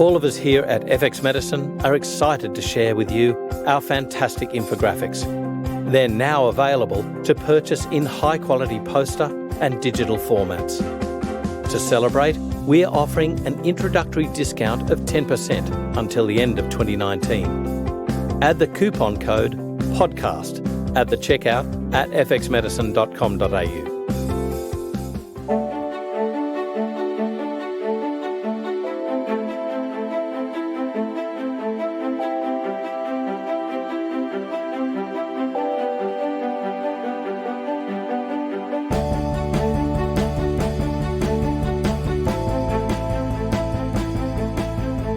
All of us here at FX Medicine are excited to share with you our fantastic infographics. They're now available to purchase in high-quality poster and digital formats. To celebrate, we are offering an introductory discount of 10% until the end of 2019. Add the coupon code PODCAST at the checkout at fxmedicine.com.au.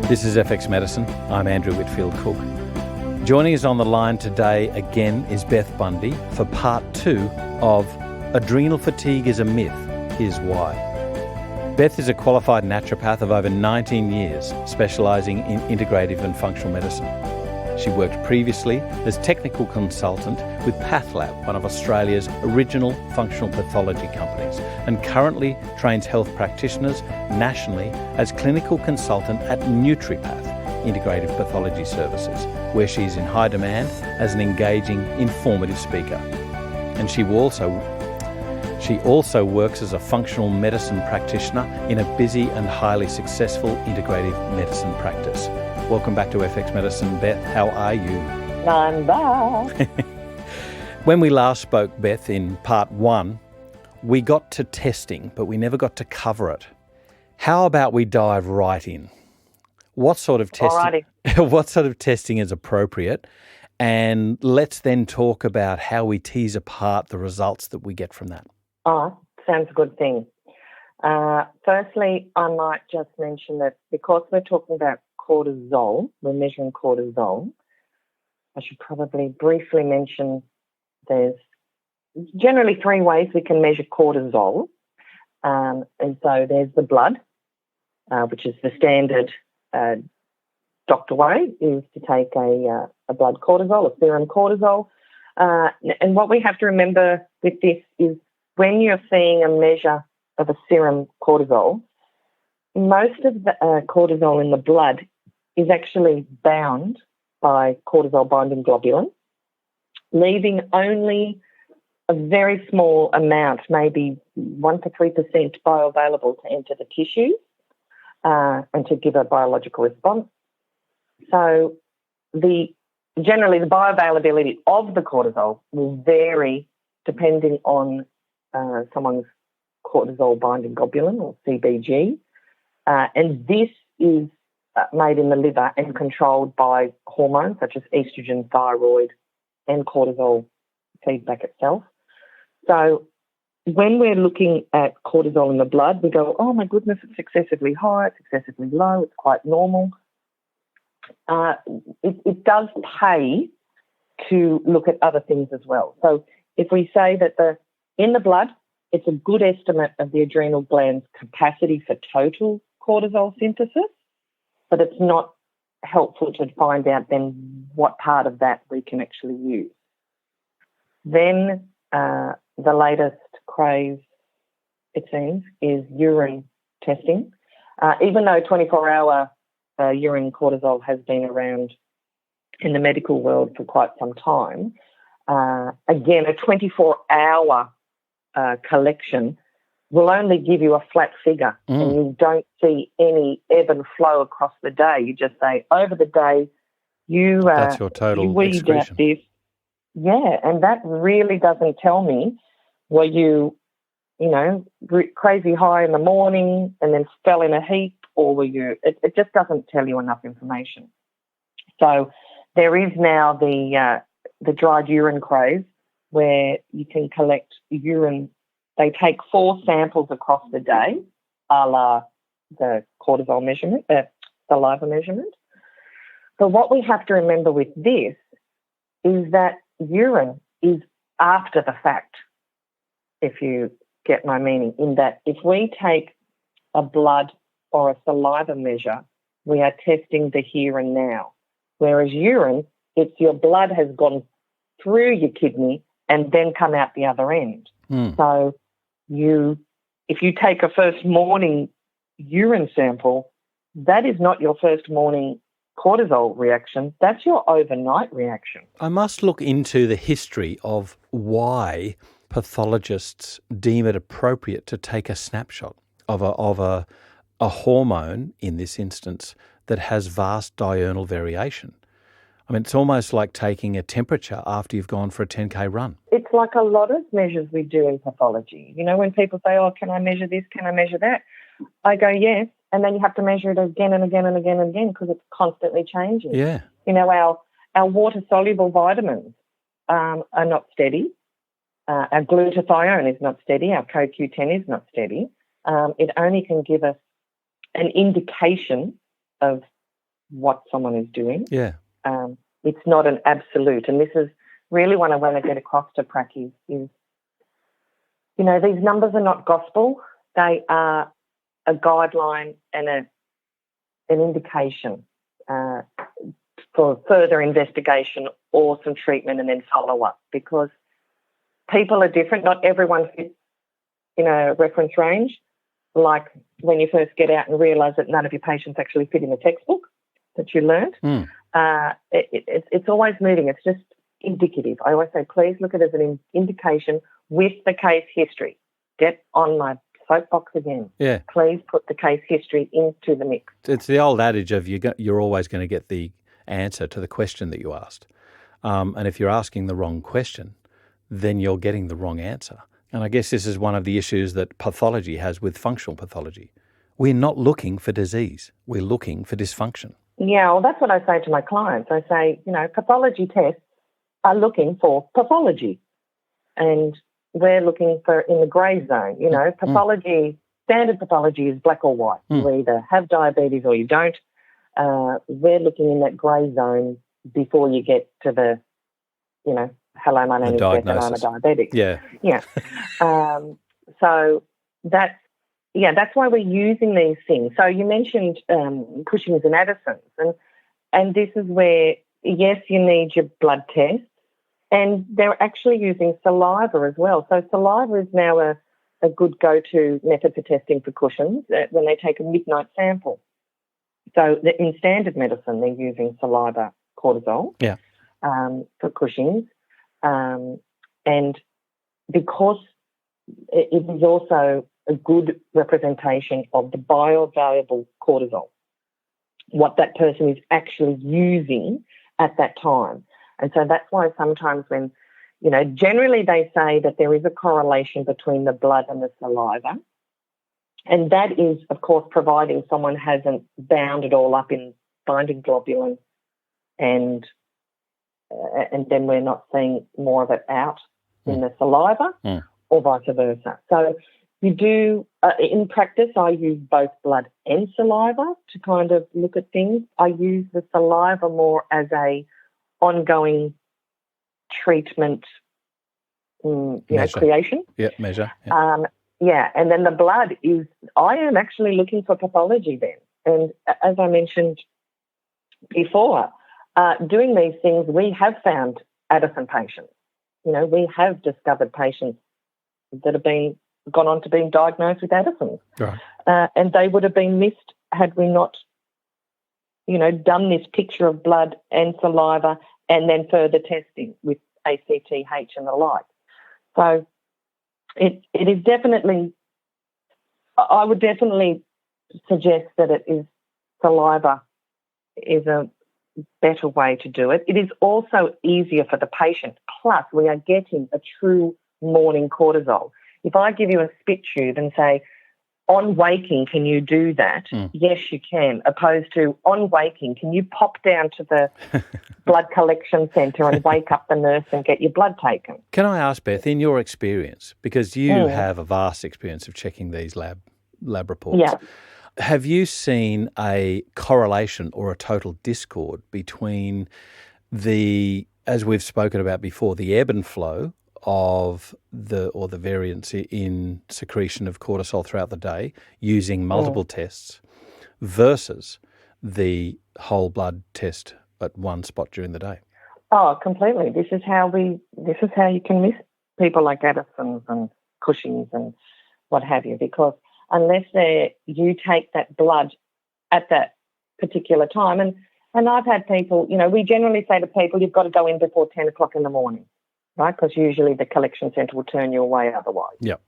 This is FX Medicine. I'm Andrew Whitfield Cook. Joining us on the line today again is Beth Bundy for part 2 of Adrenal Fatigue is a Myth. Here's why. Beth is a qualified naturopath of over 19 years, specialising in integrative and functional medicine. She worked previously as technical consultant with PathLab, one of Australia's original functional pathology companies, and currently trains health practitioners nationally as clinical consultant at NeurotraPath, Integrative Pathology Services, where she is in high demand as an engaging, informative speaker. And she also works as a functional medicine practitioner in a busy and highly successful integrative medicine practice. Welcome back to FX Medicine, Beth. How are you? I'm back. When we last spoke, Beth, in part 1, we got to testing, but we never got to cover it. How about we dive right in? What sort of testing? What sort of testing is appropriate? And let's then talk about how we tease apart the results that we get from that. Oh, sounds a good thing. Firstly, I might just mention that because we're talking about cortisol, we're measuring cortisol, I should probably briefly mention there's generally 3 ways we can measure cortisol. And so there's the blood, which is the standard doctor way, is to take a blood cortisol, a serum cortisol. And what we have to remember with this is when you're seeing a measure of a serum cortisol, most of the cortisol in the blood is actually bound by cortisol binding globulin, leaving only a very small amount, maybe 1 to 3% bioavailable to enter the tissues and to give a biological response. So generally the bioavailability of the cortisol will vary depending on someone's cortisol binding globulin, or CBG, and this is made in the liver and controlled by hormones such as estrogen, thyroid, and cortisol feedback itself. So when we're looking at cortisol in the blood, we go, oh my goodness, it's excessively high, it's excessively low, it's quite normal. It does pay to look at other things as well. So if we say that in the blood, it's a good estimate of the adrenal gland's capacity for total cortisol synthesis, but it's not helpful to find out then what part of that we can actually use. Then the latest craze, it seems, is urine testing. Even though 24-hour urine cortisol has been around in the medical world for quite some time, again, a 24-hour collection will only give you a flat figure, and you don't see any ebb and flow across the day. You just say, over the day, that's your total excretion. This. Yeah, and that really doesn't tell me, were you crazy high in the morning and then fell in a heap, or were you, it just doesn't tell you enough information. So there is now the dried urine craze, where you can collect urine. They take 4 samples across the day, a la the cortisol measurement, saliva measurement. But what we have to remember with this is that urine is after the fact, if you get my meaning, in that if we take a blood or a saliva measure, we are testing the here and now. Whereas urine, it's your blood has gone through your kidney and then come out the other end. So if you take a first morning urine sample, that is not your first morning cortisol reaction. That's your overnight reaction. I must look into the history of why pathologists deem it appropriate to take a snapshot of a hormone, in this instance, that has vast diurnal variation. I mean, it's almost like taking a temperature after you've gone for a 10K run. It's like a lot of measures we do in pathology. You know, when people say, oh, can I measure this? Can I measure that? I go, yes. And then you have to measure it again and again and again and again because it's constantly changing. Yeah. You know, our water-soluble vitamins are not steady. Our glutathione is not steady. Our CoQ10 is not steady. It only can give us an indication of what someone is doing. Yeah. It's not an absolute. And this is really what I want to get across to practice is, you know, these numbers are not gospel. They are a guideline and an indication for further investigation or some treatment and then follow-up, because people are different. Not everyone fits in a reference range, like when you first get out and realise that none of your patients actually fit in the textbook that you learned. It's always moving. It's just indicative. I always say, please look at it as an indication with the case history. Get on my soapbox again. Yeah. Please put the case history into the mix. It's the old adage of you're always going to get the answer to the question that you asked. And if you're asking the wrong question, then you're getting the wrong answer. And I guess this is one of the issues that pathology has with functional pathology. We're not looking for disease. We're looking for dysfunction. Yeah, well, that's what I say to my clients. I say, you know, pathology tests are looking for pathology. And we're looking for in the grey zone. You know, pathology, standard pathology is black or white. You either have diabetes or you don't. We're looking in that grey zone before you get to the, you know, hello, my name is Beth and I'm a diabetic. Yeah. Yeah. So that's why we're using these things. So you mentioned Cushing's and Addison's, and this is where, yes, you need your blood test, and they're actually using saliva as well. So saliva is now a good go-to method for testing for Cushing's when they take a midnight sample. So in standard medicine, they're using saliva cortisol for Cushing's. And because it is also a good representation of the bioavailable cortisol, what that person is actually using at that time. And so that's why sometimes when, you know, generally they say that there is a correlation between the blood and the saliva. And that is, of course, providing someone hasn't bound it all up in binding globulin and then we're not seeing more of it out in the saliva or vice versa. So you do, in practice, I use both blood and saliva to kind of look at things. I use the saliva more as a ongoing treatment, creation. Yeah, measure. Yeah. And then the blood is, I am actually looking for pathology then. And as I mentioned before, doing these things, we have found Addison patients. You know, we have discovered patients that have gone on to being diagnosed with Addison. Right. And they would have been missed had we not, you know, done this picture of blood and saliva and then further testing with ACTH and the like. So it is definitely, I would definitely suggest that it is saliva is a better way to do it. It is also easier for the patient. Plus, we are getting a true morning cortisol. If I give you a spit tube and say, on waking, can you do that? Yes, you can. Opposed to on waking, can you pop down to the blood collection centre and wake up the nurse and get your blood taken? Can I ask, Beth, in your experience, because you have a vast experience of checking these lab reports, have you seen a correlation or a total discord between as we've spoken about before, the ebb and flow of the variance in secretion of cortisol throughout the day using multiple tests versus the whole blood test at one spot during the day? Oh, completely. This is how you can miss people like Addison's and Cushing's and what have you, because unless you take that blood at that particular time. And I've had people, we generally say to people, you've got to go in before 10 o'clock in the morning, right? Because usually the collection centre will turn you away otherwise. Yep.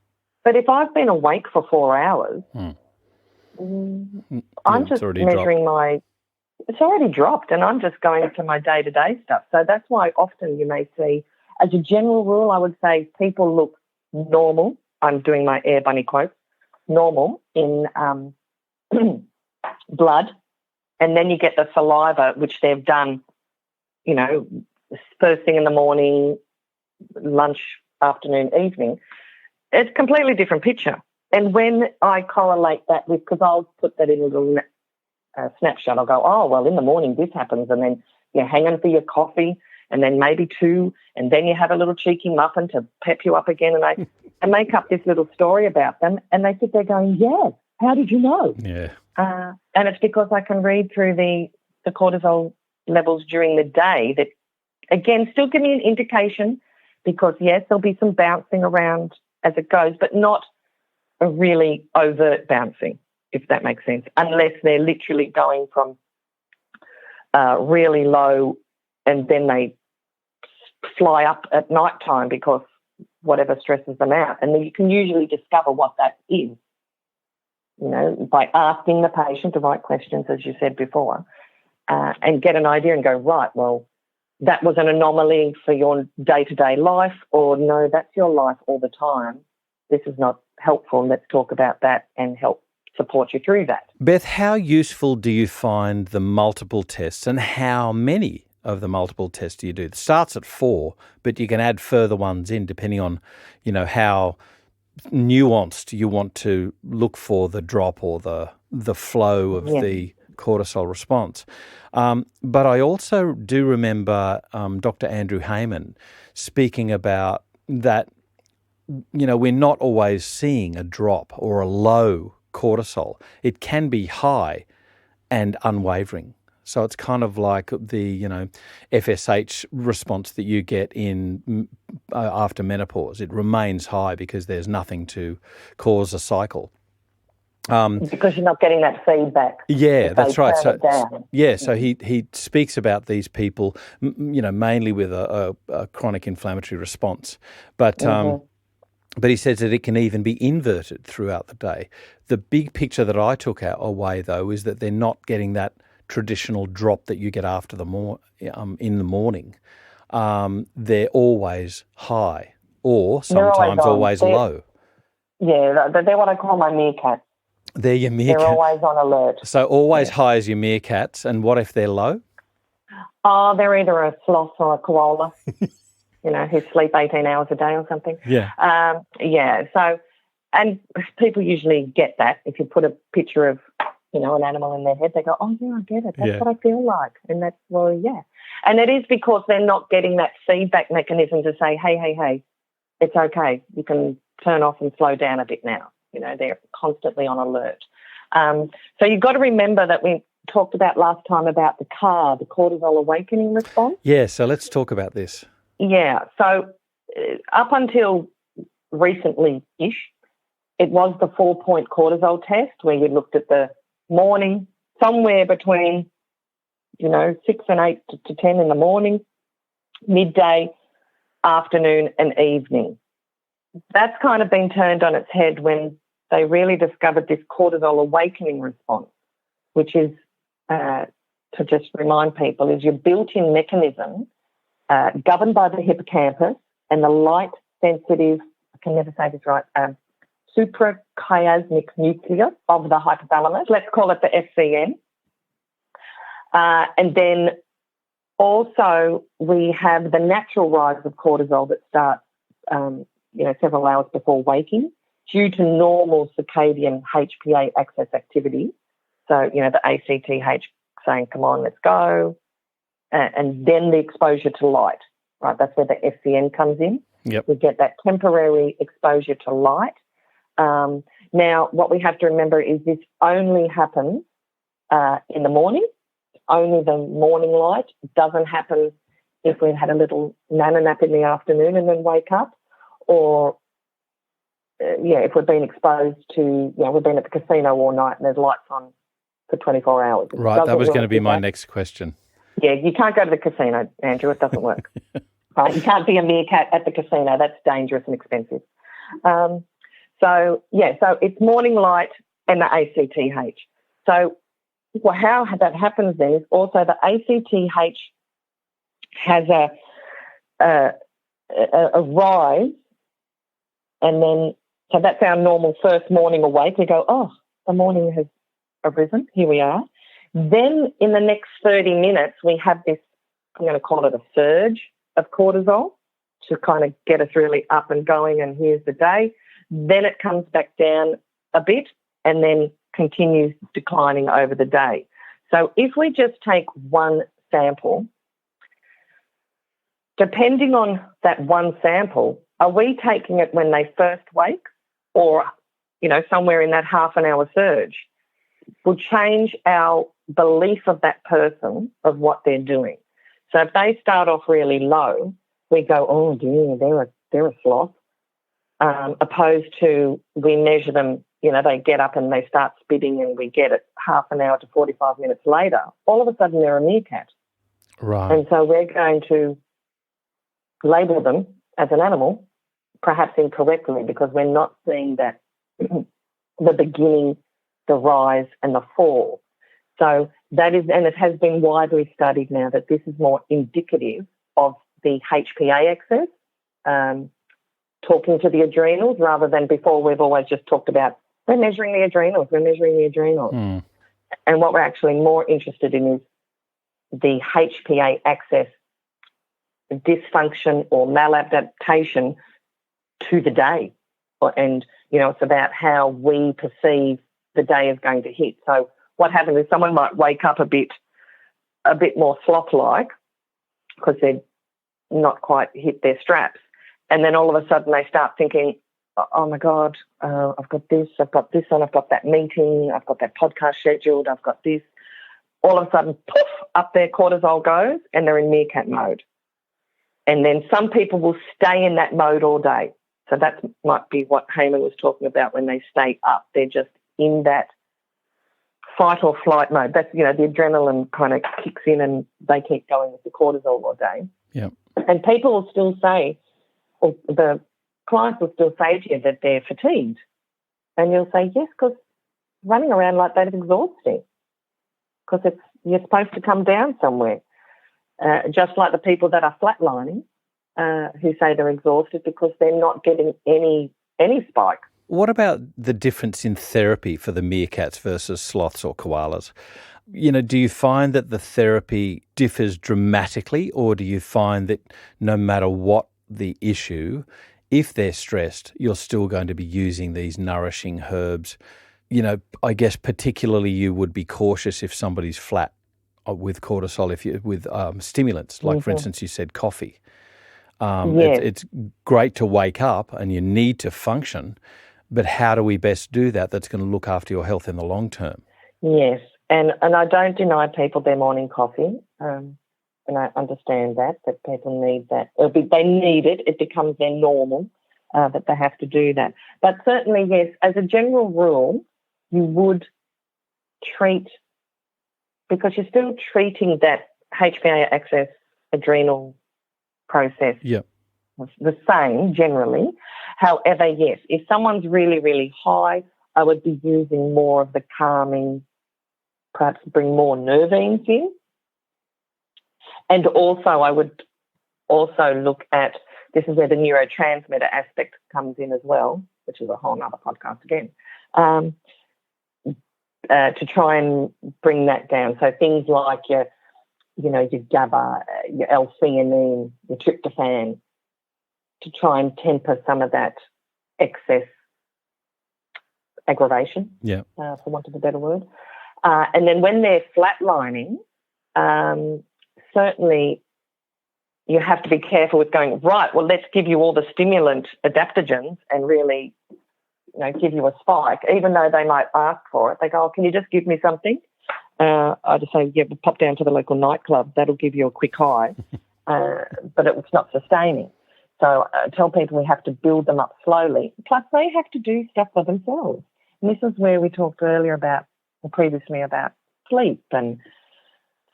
But if I've been awake for 4 hours, I'm just measuring it's already dropped, and I'm just going to my day-to-day stuff. So that's why often you may see, as a general rule, I would say people look normal. I'm doing my Air Bunny quotes, normal in blood. And then you get the saliva, which they've done, first thing in the morning, lunch, afternoon, evening. It's a completely different picture. And when I correlate that with, because I'll put that in a little snapshot, I'll go, oh, well, in the morning this happens, and then you're hanging for your coffee, and then maybe two, and then you have a little cheeky muffin to pep you up again, and I make up this little story about them, and they sit there going, yeah, how did you know? Yeah. And it's because I can read through the cortisol levels during the day that, again, still give me an indication, because, yes, there'll be some bouncing around as it goes, but not a really overt bouncing, if that makes sense, unless they're literally going from really low and then they fly up at night time because whatever stresses them out. And then you can usually discover what that is, by asking the patient the right questions, as you said before, and get an idea and go, right, well, that was an anomaly for your day-to-day life, or no, that's your life all the time. This is not helpful. Let's talk about that and help support you through that. Beth, how useful do you find the multiple tests, and how many of the multiple tests do you do? It starts at 4, but you can add further ones in depending on, how nuanced you want to look for the drop or the flow of the cortisol response. But I also do remember Dr. Andrew Heyman speaking about that, we're not always seeing a drop or a low cortisol. It can be high and unwavering. So it's kind of like the, FSH response that you get in after menopause. It remains high because there's nothing to cause a cycle. Because you're not getting that feedback. Yeah, that's right. So he speaks about these people, mainly with a chronic inflammatory response, but he says that it can even be inverted throughout the day. The big picture that I took away, though, is that they're not getting that traditional drop that you get after in the morning. They're always high, or sometimes always low. Yeah, they're what I call my meerkats. They're your meerkats. They're always on alert. So always high as your meerkats. And what if they're low? Oh, they're either a sloth or a koala, who sleep 18 hours a day or something. Yeah. So, and people usually get that. If you put a picture of, an animal in their head, they go, oh, yeah, I get it. That's what I feel like. And that's, well, yeah. And it is because they're not getting that feedback mechanism to say, hey, it's okay. You can turn off and slow down a bit now. They're constantly on alert. So you've got to remember that we talked about last time about the Cortisol Awakening Response. Yeah, so let's talk about this. Yeah, so up until recently-ish, it was the 4-point cortisol test where you looked at the morning, somewhere between, 6 and 8 to 10 in the morning, midday, afternoon and evening. That's kind of been turned on its head when they really discovered this cortisol awakening response, which is, to just remind people, is your built-in mechanism governed by the hippocampus and the light-sensitive, I can never say this right, suprachiasmatic nucleus of the hypothalamus. Let's call it the SCN. And then also we have the natural rise of cortisol that starts several hours before waking due to normal circadian HPA axis activity. So, the ACTH saying, come on, let's go. And then the exposure to light, right? That's where the SCN comes in. Yep. We get that temporary exposure to light. Now, what we have to remember is this only happens in the morning, only the morning light. It doesn't happen if we've had a little nana nap in the afternoon and then wake up, or, if we've been exposed to, we've been at the casino all night and there's lights on for 24 hours. It Right, that was going to be my that. next question. Yeah, you can't go to the casino, Andrew. It doesn't work. You can't be a meerkat at the casino. That's dangerous and expensive. So it's morning light and the ACTH. So how that happens then is also the ACTH has a rise, and then so that's our normal first morning awake. We go, oh, the morning has arisen. Here we are. Then in the next 30 minutes, we have this, I'm going to call it a surge of cortisol to kind of get us really up and going, and here's the day. Then it comes back down a bit and then continues declining over the day. So if we just take one sample, depending on that one sample, are we taking it when they first wake or, somewhere in that half an hour surge? Will change our belief of that person of what they're doing. So if they start off really low, we go, oh dear, they're a sloth. Opposed to we measure them, they get up and they start spitting, and we get it half an hour to 45 minutes later. All of a sudden they're a meerkat. Right. And so we're going to label them as an animal, perhaps incorrectly, because we're not seeing that the beginning, the rise and the fall. So that is, and it has been widely studied now that this is more indicative of the HPA excess, talking to the adrenals, rather than before we've always just talked about we're measuring the adrenals. Mm. And what we're actually more interested in is the HPA axis dysfunction or maladaptation to the day. And, it's about how we perceive the day is going to hit. So what happens is someone might wake up a bit more sloth-like because they're not quite hit their straps. And then all of a sudden they start thinking, oh my God, I've got this on, I've got that meeting, I've got that podcast scheduled, I've got this. All of a sudden, poof, up their cortisol goes and they're in meerkat mode. And then some people will stay in that mode all day. So that might be what Heyman was talking about when they stay up. They're just in that fight or flight mode. That's, the adrenaline kind of kicks in and they keep going with the cortisol all day. Yeah. And people will still say, or the clients will still say to you that they're fatigued. And you'll say, yes, because running around like that is exhausting. Because you're supposed to come down somewhere. Just like the people that are flatlining, who say they're exhausted because they're not getting any spike. What about the difference in therapy for the meerkats versus sloths or koalas? Do you find that the therapy differs dramatically, or do you find that no matter what the issue, if they're stressed, you're still going to be using these nourishing herbs? I guess particularly you would be cautious if somebody's flat with cortisol, with stimulants, like for instance you said coffee. Yes. It's great to wake up and you need to function, but how do we best do that that's going to look after your health in the long term? Yes, and I don't deny people their morning coffee, and I understand that people need that. They need it. It becomes their normal that they have to do that. But certainly, yes, as a general rule, you would treat, because you're still treating that HPA axis adrenal process the same generally. However, yes, if someone's really, really high, I would be using more of the calming, perhaps bring more nervines in. And also I would also look at, this is where the neurotransmitter aspect comes in as well, which is a whole other podcast again, to try and bring that down. So things like your GABA, your L-theanine, your tryptophan, to try and temper some of that excess aggravation, for want of a better word. And then when they're flatlining, certainly you have to be careful with going, right, well, let's give you all the stimulant adaptogens and really, give you a spike, even though they might ask for it. They go, oh, can you just give me something? I just say, pop down to the local nightclub. That'll give you a quick high, but it's not sustaining. So I tell people we have to build them up slowly. Plus, they have to do stuff for themselves. And this is where we talked earlier about, previously about sleep and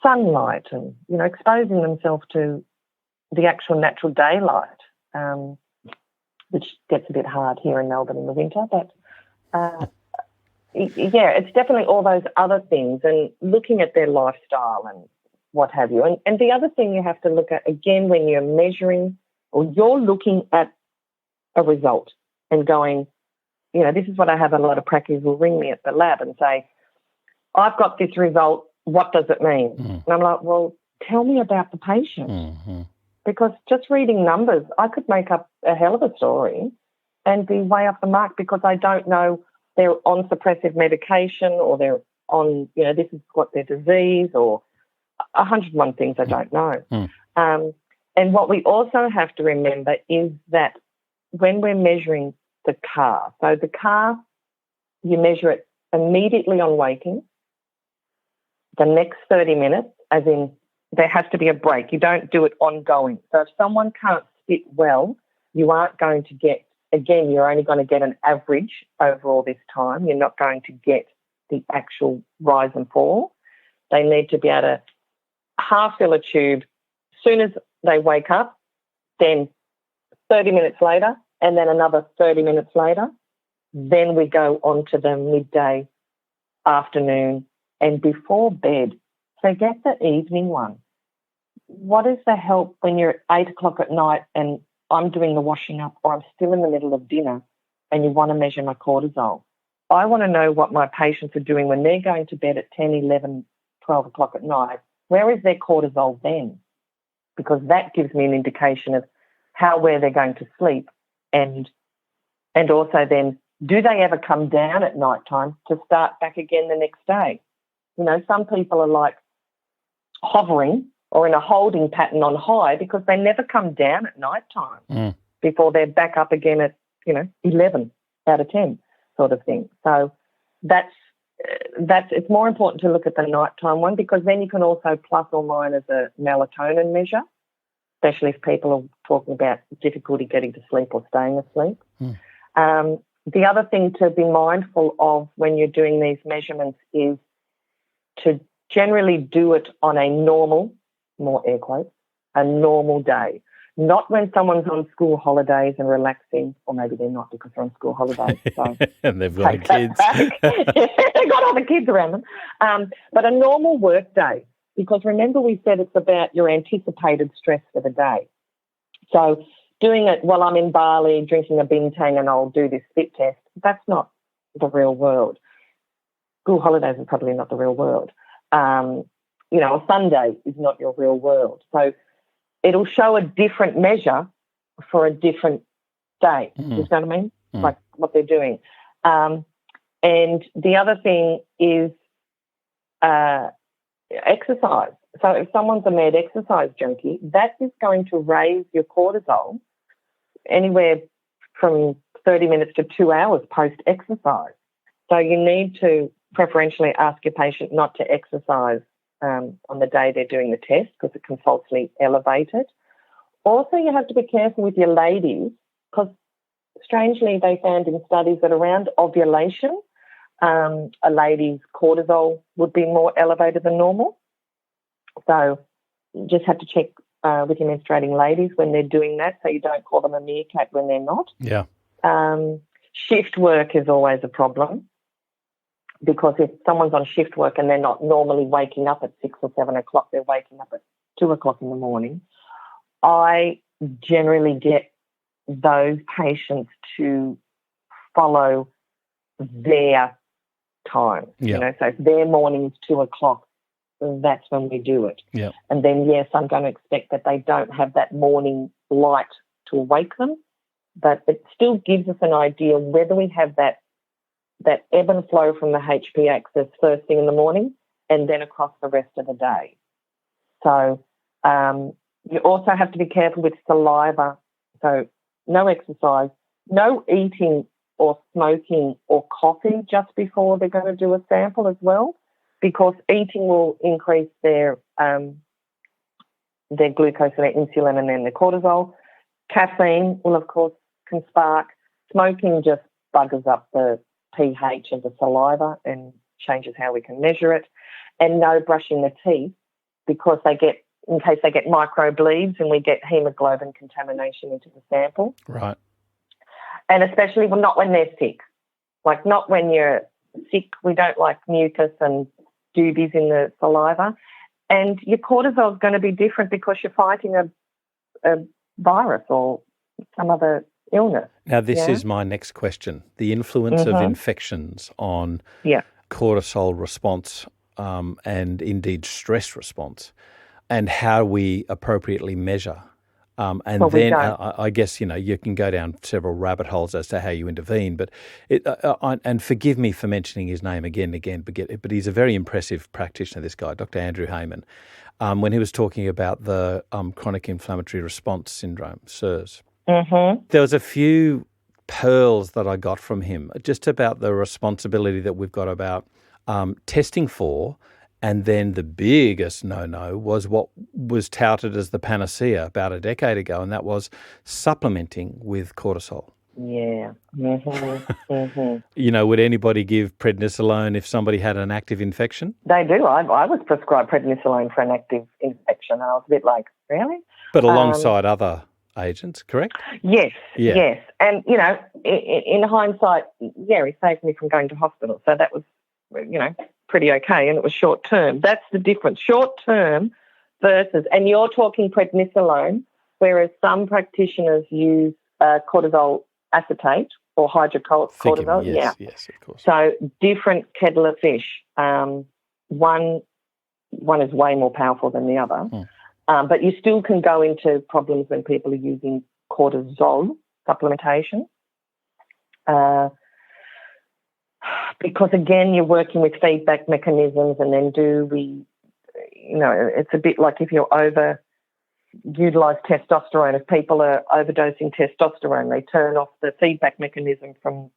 sunlight and, exposing themselves to the actual natural daylight, which gets a bit hard here in Melbourne in the winter. But, it's definitely all those other things and looking at their lifestyle and what have you. And the other thing you have to look at, again, when you're measuring or you're looking at a result and going, this is what I have a lot of practices will ring me at the lab and say, I've got this result, what does it mean? And I'm like, well, tell me about the patient. Because just reading numbers, I could make up a hell of a story and be way off the mark because I don't know they're on suppressive medication or they're on, this is what their disease or 101 things I don't know. And what we also have to remember is that when we're measuring the car, so the car, you measure it immediately on waking, the next 30 minutes, as in there has to be a break. You don't do it ongoing. So if someone can't sit well, you aren't going to get, again, you're only going to get an average over all this time. You're not going to get the actual rise and fall. They need to be able to half fill a tube as soon as they wake up, then 30 minutes later, and then another 30 minutes later. Then we go on to the midday, afternoon, and before bed. Forget the evening one. What is the help when you're at 8 o'clock at night and I'm doing the washing up or I'm still in the middle of dinner and you want to measure my cortisol? I want to know what my patients are doing when they're going to bed at 10, 11, 12 o'clock at night. Where is their cortisol then? Because that gives me an indication of where they're going to sleep and also then, do they ever come down at night time to start back again the next day? Some people are like hovering or in a holding pattern on high because they never come down at night time before they're back up again at, 11 out of 10 sort of thing. So it's more important to look at the nighttime one because then you can also plus or minus a melatonin measure, especially if people are talking about difficulty getting to sleep or staying asleep. The other thing to be mindful of when you're doing these measurements is to generally do it on a normal, more air quotes, a normal day. Not when someone's on school holidays and relaxing, or maybe they're not because they're on school holidays. So and they've got kids. They've got other kids around them. But a normal work day, because remember we said it's about your anticipated stress for the day. So doing it while I'm in Bali, drinking a bintang and I'll do this fit test, that's not the real world. School holidays are probably not the real world. A Sunday is not your real world. So it'll show a different measure for a different day. You know what I mean? Like what they're doing. And the other thing is exercise. So if someone's a mad exercise junkie, that is going to raise your cortisol anywhere from 30 minutes to 2 hours post-exercise. So you need to preferentially ask your patient not to exercise on the day they're doing the test because it can falsely elevate it. Also, you have to be careful with your ladies because strangely they found in studies that around ovulation, a lady's cortisol would be more elevated than normal. So you just have to check with your menstruating ladies when they're doing that so you don't call them a meerkat when they're not. Yeah. Shift work is always a problem because if someone's on shift work and they're not normally waking up at 6 or 7 o'clock, they're waking up at 2 o'clock in the morning, I generally get those patients to follow their time. Yeah. So if their morning is 2 o'clock, that's when we do it. Yeah. And then, yes, I'm going to expect that they don't have that morning light to awake them, but it still gives us an idea whether we have that ebb and flow from the HP axis first thing in the morning and then across the rest of the day. So you also have to be careful with saliva. So no exercise, no eating or smoking or coffee just before they're going to do a sample as well, because eating will increase their glucose and their insulin and then their cortisol. Caffeine will, of course, can spark. Smoking just buggers up the pH of the saliva and changes how we can measure it, and no brushing the teeth because in case they get microbleeds and we get hemoglobin contamination into the sample. Right. And especially not when they're sick. Like not when you're sick, we don't like mucus and doobies in the saliva. And your cortisol is going to be different because you're fighting a virus or some other illness. Now, this is my next question. The influence of infections on cortisol response and indeed stress response, and how we appropriately measure. I guess, you can go down several rabbit holes as to how you intervene, but and forgive me for mentioning his name again, but he's a very impressive practitioner, this guy, Dr. Andrew Heyman, when he was talking about the chronic inflammatory response syndrome, CIRS. Mm-hmm. There was a few pearls that I got from him just about the responsibility that we've got about testing for. And then the biggest no-no was what was touted as the panacea about a decade ago, and that was supplementing with cortisol. Yeah. Mm-hmm. Would anybody give prednisolone if somebody had an active infection? They do. I was prescribed prednisolone for an active infection, and I was a bit like, really? But alongside other agents, correct? Yes, yes. And, in hindsight, he saved me from going to hospital. So that was, pretty okay, and it was short term. That's the difference. Short term versus, and you're talking prednisolone, whereas some practitioners use cortisol acetate or hydrocortisol. Yes, of course. So different kettle of fish. One is way more powerful than the other. But you still can go into problems when people are using cortisol supplementation. Because, again, you're working with feedback mechanisms, and then it's a bit like if you're over-utilised testosterone. If people are overdosing testosterone, they turn off the feedback mechanism from,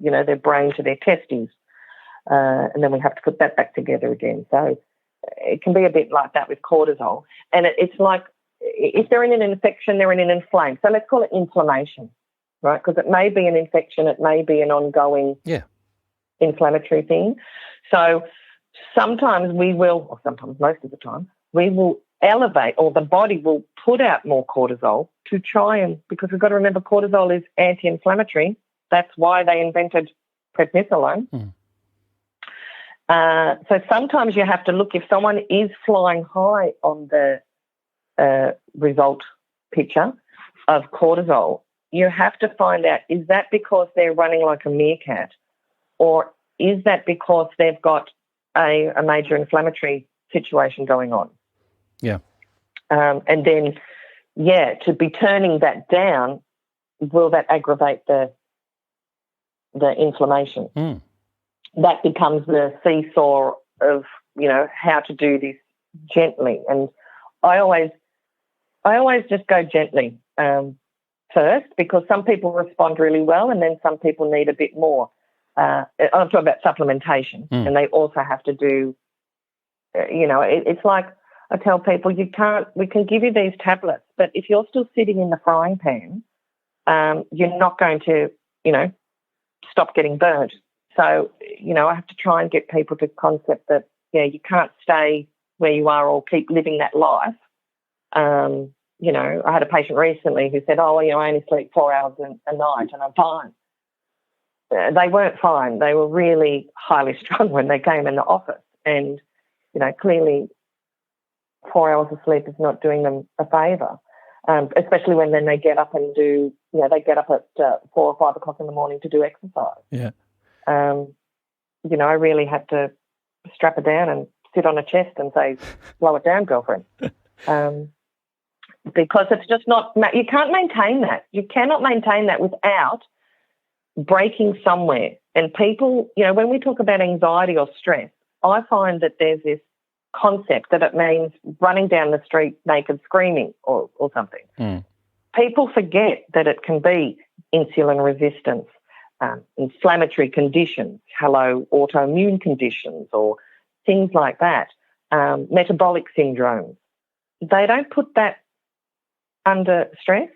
their brain to their testes, and then we have to put that back together again. So it can be a bit like that with cortisol. And it's like if they're in an infection, they're in an inflame. So let's call it inflammation, right? Because it may be an infection, it may be an ongoing inflammatory thing. So sometimes most of the time, we will elevate, or the body will put out more cortisol to try and, because we've got to remember cortisol is anti-inflammatory. That's why they invented prednisolone. So sometimes you have to look, if someone is flying high on the result picture of cortisol, you have to find out, is that because they're running like a meerkat, or is that because they've got a major inflammatory situation going on? Yeah. And then, to be turning that down, will that aggravate the inflammation? That becomes the seesaw of, how to do this gently. And I always just go gently first, because some people respond really well, and then some people need a bit more. I'm talking about supplementation, and they also have to do, it's like I tell people, we can give you these tablets, but if you're still sitting in the frying pan, you're not going to, stop getting burnt. So, I have to try and get people to concept that, you can't stay where you are or keep living that life. I had a patient recently who said, I only sleep 4 hours a night and I'm fine. They weren't fine. They were really highly strung when they came in the office. And, clearly 4 hours of sleep is not doing them a favour, especially when then they get up and do, they get up at 4 or 5 o'clock in the morning to do exercise. Yeah. I really had to strap it down and sit on a chest and say, slow it down, girlfriend. Because it's just not, you can't maintain that. You cannot maintain that without breaking somewhere. And people, when we talk about anxiety or stress, I find that there's this concept that it means running down the street naked screaming or something. People forget that it can be insulin resistance, inflammatory conditions, autoimmune conditions or things like that, metabolic syndromes. They don't put that under stress,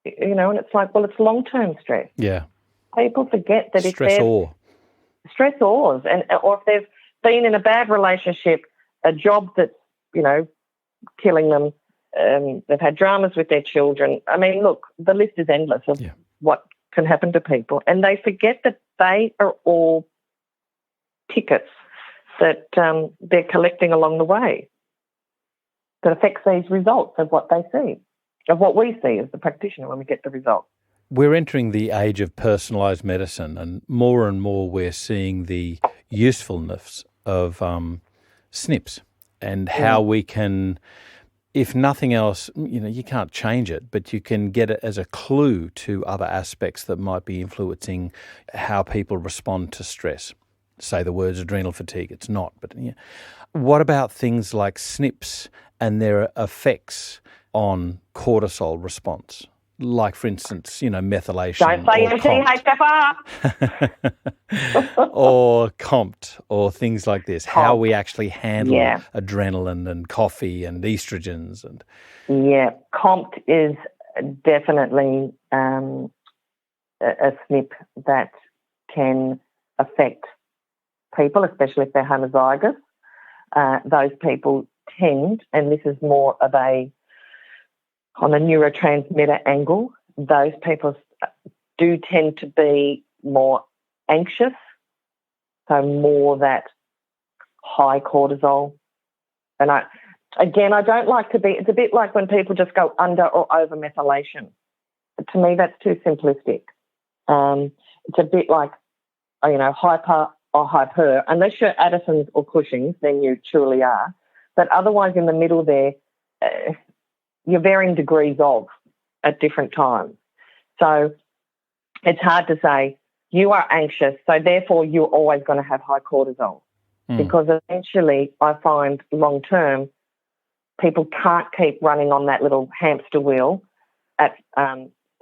and it's like, well, it's long-term stress. Yeah. People forget that Stressor. stressors, or if they've been in a bad relationship, a job that's, killing them, they've had dramas with their children. I mean, look, the list is endless of what can happen to people, and they forget that they are all tickets that they're collecting along the way that affects these results of what they see, of what we see as the practitioner when we get the results. We're entering the age of personalised medicine, and more we're seeing the usefulness of SNPs and how we can, if nothing else, you can't change it, but you can get it as a clue to other aspects that might be influencing how people respond to stress. Say the words adrenal fatigue, it's not. But what about things like SNPs and their effects on cortisol response? Like, for instance, methylation. Don't say MTHFR. Or COMT, or things like this. How we actually handle adrenaline and coffee and estrogens. COMT is definitely a SNP that can affect people, especially if they're homozygous. Those people tend, and this is more of on the neurotransmitter angle, those people do tend to be more anxious, so more that high cortisol. And I don't like to be, it's a bit like when people just go under or over methylation. To me, that's too simplistic. It's a bit like, hyper or hyper. Unless you're Addison's or Cushing's, then you truly are. But otherwise, in the middle there, you're varying degrees of at different times. So it's hard to say you are anxious, so therefore you're always going to have high cortisol. Because eventually I find long term people can't keep running on that little hamster wheel at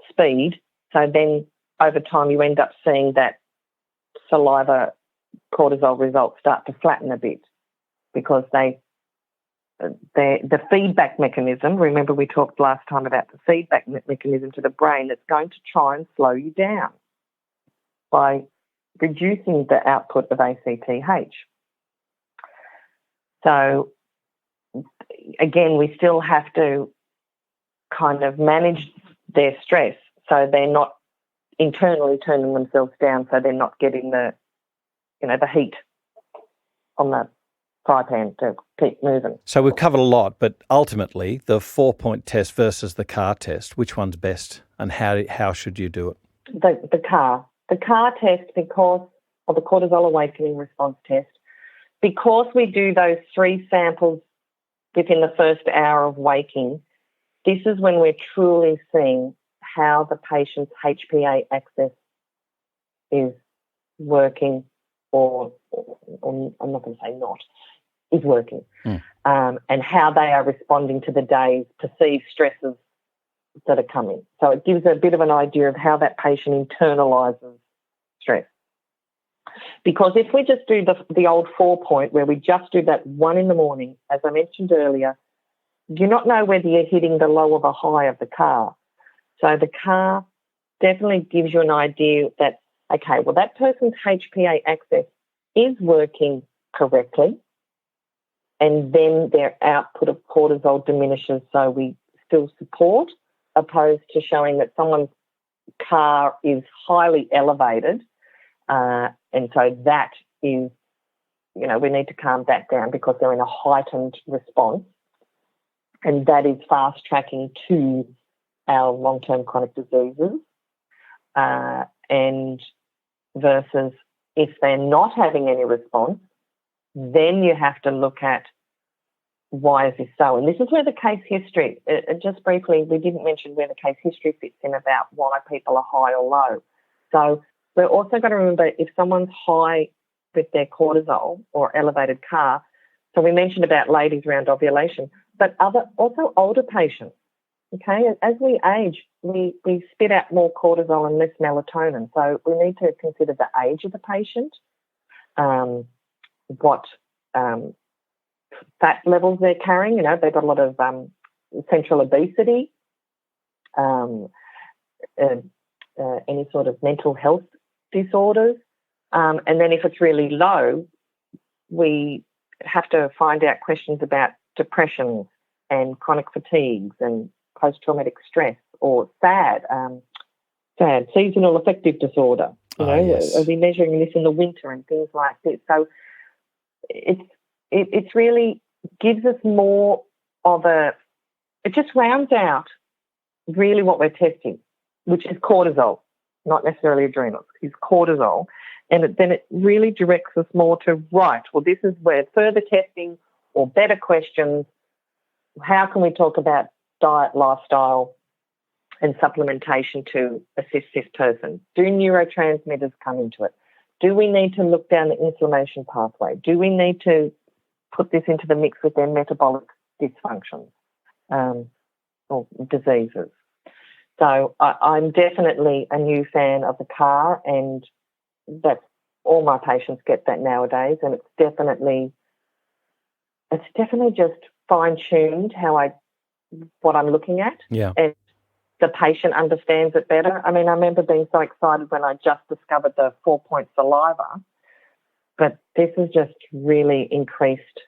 speed. So then over time you end up seeing that saliva cortisol results start to flatten a bit because the feedback mechanism, remember we talked last time about the feedback mechanism to the brain that's going to try and slow you down by reducing the output of ACTH. So, again, we still have to kind of manage their stress so they're not internally turning themselves down, so they're not getting the heat on the fry pan to keep moving. So we've covered a lot, but ultimately the 4-point test versus the CAR test, which one's best and how should you do it? The CAR test, or the Cortisol Awakening Response test, because we do those 3 samples within the first hour of waking, this is when we're truly seeing how the patient's HPA axis is working, or I'm not going to say not, is working, and how they are responding to the day's perceived stresses that are coming. So it gives a bit of an idea of how that patient internalises stress. Because if we just do the old 4-point where we just do that one in the morning, as I mentioned earlier, you not know whether you're hitting the low or the high of the CAR. So the CAR definitely gives you an idea that, okay, well, that person's HPA axis is working correctly, and then their output of cortisol diminishes, so we still support, opposed to showing that someone's CAR is highly elevated, and so that is, we need to calm that down because they're in a heightened response, and that is fast-tracking to our long-term chronic diseases, and versus if they're not having any response, then you have to look at why is this so? And this is where the case history, just briefly, we didn't mention where the case history fits in about why people are high or low. So we're also going to remember if someone's high with their cortisol or elevated CAR, so we mentioned about ladies around ovulation, but also older patients, okay? As we age, we spit out more cortisol and less melatonin. So we need to consider the age of the patient, what fat levels they're carrying. They've got a lot of central obesity, any sort of mental health disorders, And then if it's really low, we have to find out questions about depression and chronic fatigues and post-traumatic stress or SAD, seasonal affective disorder. Yes. Are we measuring this in the winter and things like this? So it's really gives us more of it just rounds out really what we're testing, which is cortisol, not necessarily adrenals, it's cortisol. And then it really directs us more to, right, well, this is where further testing or better questions, how can we talk about diet, lifestyle and supplementation to assist this person? Do neurotransmitters come into it? Do we need to look down the inflammation pathway? Do we need to put this into the mix with their metabolic dysfunctions or diseases? So I'm definitely a new fan of the car, and that's all my patients get that nowadays, and it's definitely just fine-tuned what I'm looking at. Yeah. And the patient understands it better. I mean, I remember being so excited when I just discovered the 4-point saliva, but this has just really increased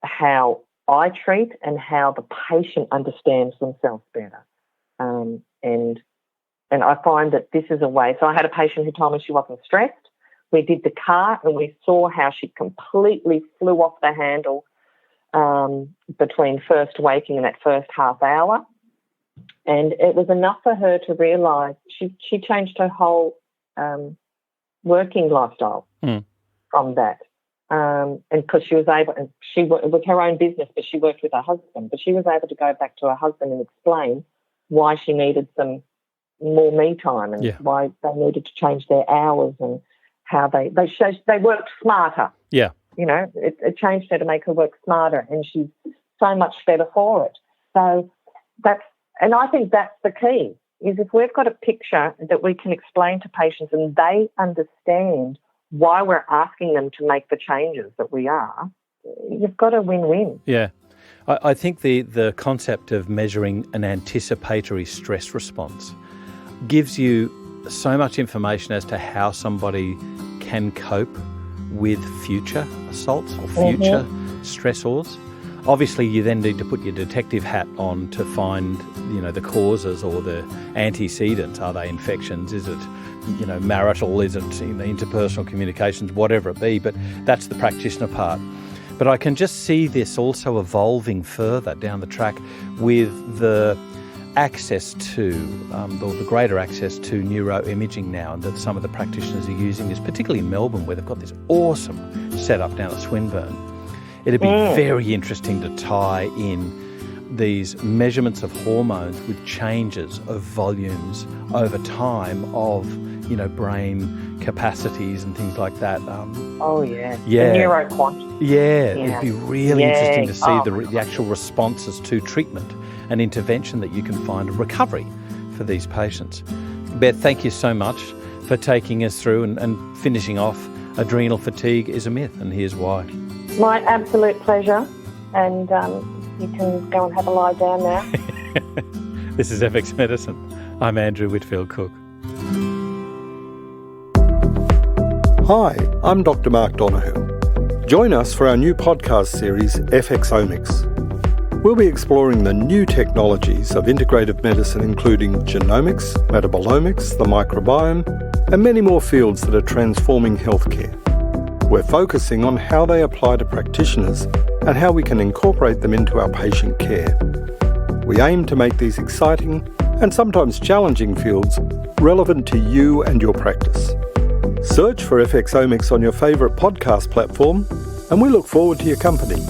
how I treat and how the patient understands themselves better. And I find that this is a way. So I had a patient who told me she wasn't stressed. We did the car and we saw how she completely flew off the handle between first waking and that first half hour. And it was enough for her to realise she changed her whole working lifestyle from that. And because she was able, and it was her own business, but she worked with her husband, but she was able to go back to her husband and explain why she needed some more me time and why they needed to change their hours and how they worked smarter. Yeah. It changed her to make her work smarter, and she's so much better for it. So and I think that's the key, is if we've got a picture that we can explain to patients and they understand why we're asking them to make the changes that we are, you've got a win-win. Yeah. I think the concept of measuring an anticipatory stress response gives you so much information as to how somebody can cope with future assaults or future stressors. Obviously, you then need to put your detective hat on to find, the causes or the antecedents. Are they infections? Is it, marital? Is it interpersonal communications? Whatever it be. But that's the practitioner part. But I can just see this also evolving further down the track with the access to, or the greater access to neuroimaging now, and that some of the practitioners are using this, particularly in Melbourne, where they've got this awesome setup down at Swinburne. It'd be very interesting to tie in these measurements of hormones with changes of volumes over time of, brain capacities and things like that. Yeah. The neuroquant. Yeah, it'd be really interesting to see the actual responses to treatment and intervention that you can find a recovery for these patients. Beth, thank you so much for taking us through and finishing off Adrenal Fatigue is a Myth, and here's why. My absolute pleasure, and you can go and have a lie down now. This is FX Medicine. I'm Andrew Whitfield Cook. Hi, I'm Dr. Mark Donoghue. Join us for our new podcast series, FXomics. We'll be exploring the new technologies of integrative medicine, including genomics, metabolomics, the microbiome, and many more fields that are transforming healthcare. We're focusing on how they apply to practitioners and how we can incorporate them into our patient care. We aim to make these exciting and sometimes challenging fields relevant to you and your practice. Search for FXomics on your favourite podcast platform, and we look forward to your company.